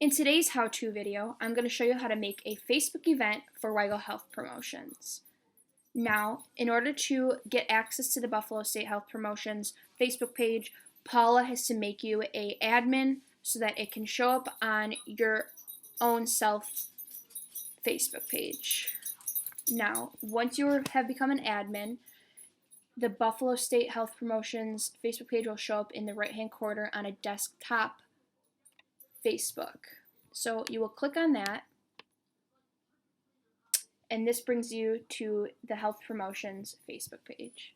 In today's how-to video, I'm going to show you how to make a Facebook event for Weigel Health Promotions. Now, in order to get access to the Buffalo State Health Promotions Facebook page, Paula has to make you an admin so that it can show up on your own self Facebook page. Now, once you have become an admin, the Buffalo State Health Promotions Facebook page will show up in the right-hand corner on a desktop Facebook. So you will click on that, and this brings you to the Health Promotions Facebook page.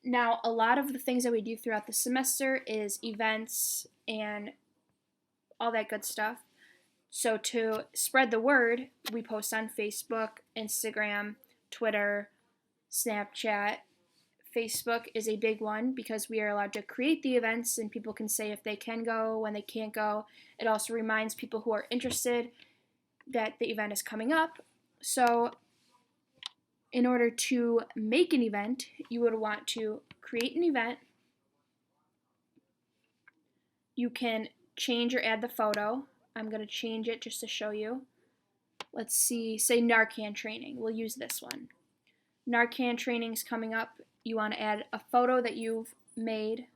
Now, a lot of the things that we do throughout the semester is events and all that good stuff. So to spread the word, we post on Facebook, Instagram, Twitter, Snapchat. Facebook is a big one because we are allowed to create the events and people can say if they can go, when they can't go. It also reminds people who are interested that the event is coming up. So in order to make an event, you would want to create an event. You can change or add the photo. I'm going to change it just to show you. Let's see, say Narcan training. We'll use this one. Narcan training is coming up. You want to add a photo that you've made.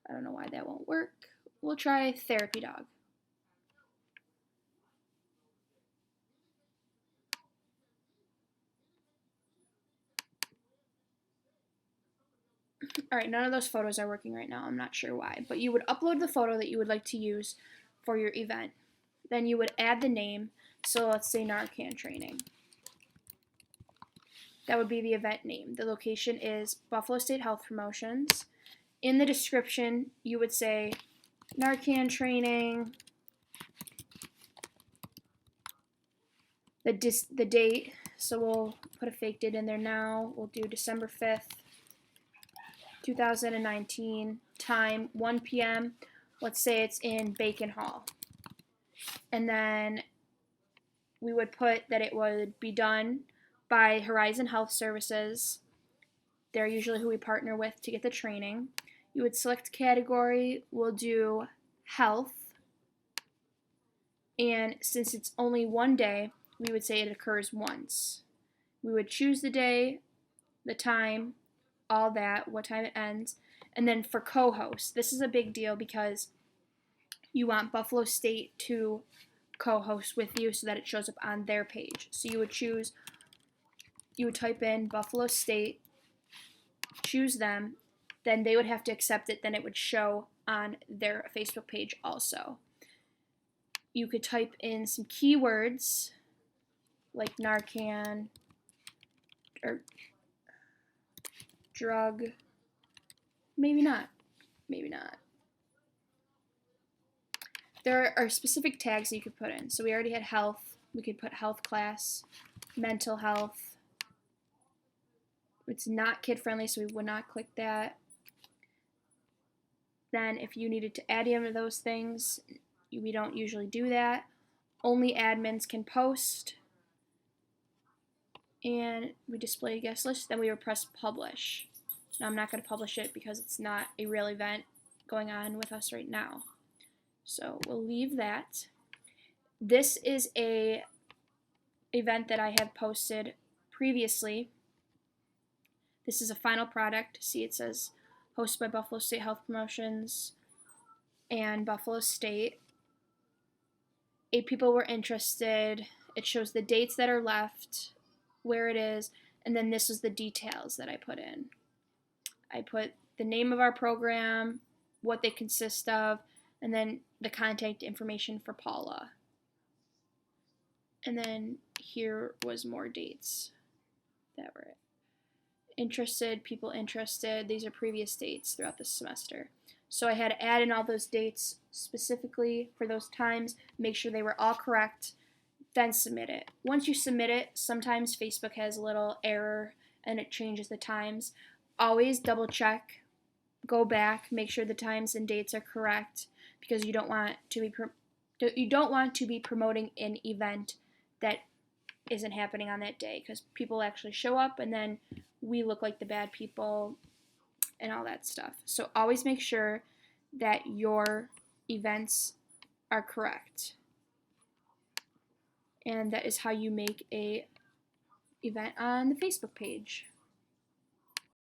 I don't know why that won't work. We'll try therapy dog. Alright, none of those photos are working right now. I'm not sure why. But you would upload the photo that you would like to use for your event. Then you would add the name. So let's say Narcan training. That would be the event name. The location is Buffalo State Health Promotions. In the description, you would say Narcan training, the date, so we'll put a fake date in there now. We'll do December 5th, 2019, time 1 p.m. Let's say it's in Bacon Hall. And then we would put that it would be done by Horizon Health Services. They're usually who we partner with to get the training. You would select category. We'll do health. And since it's only one day, we would say it occurs once. We would choose the day, the time, all that, what time it ends. And then for co-host, this is a big deal because you want Buffalo State to co-host with you so that it shows up on their page. So you would type in Buffalo State, choose them, then they would have to accept it, then it would show on their Facebook page also. You could type in some keywords like Narcan or drug, maybe not. There are specific tags that you could put in. So we already had health. We could put health class, mental health. It's not kid friendly, so we would not click that. Then if you needed to add any of those things, we don't usually do that. Only admins can post. And we display a guest list. Then we would press publish. Now I'm not going to publish it because it's not a real event going on with us right now. So we'll leave that. This is a event that I have posted previously. This is a final product. See, it says hosted by Buffalo State Health Promotions and Buffalo State. 8 people were interested. It shows the dates that are left, where it is, and then this is the details that I put in. I put the name of our program, what they consist of, and then the contact information for Paula. And then here was more dates that were it. Interested, people interested. These are previous dates throughout the semester. So I had to add in all those dates specifically for those times, make sure they were all correct, then submit it. Once you submit it, sometimes Facebook has a little error and it changes the times. Always double check, go back, make sure the times and dates are correct because you don't want to be promoting an event that isn't happening on that day because people actually show up and then we look like the bad people and all that stuff. So always make sure that your events are correct. And that is how you make a event on the Facebook page.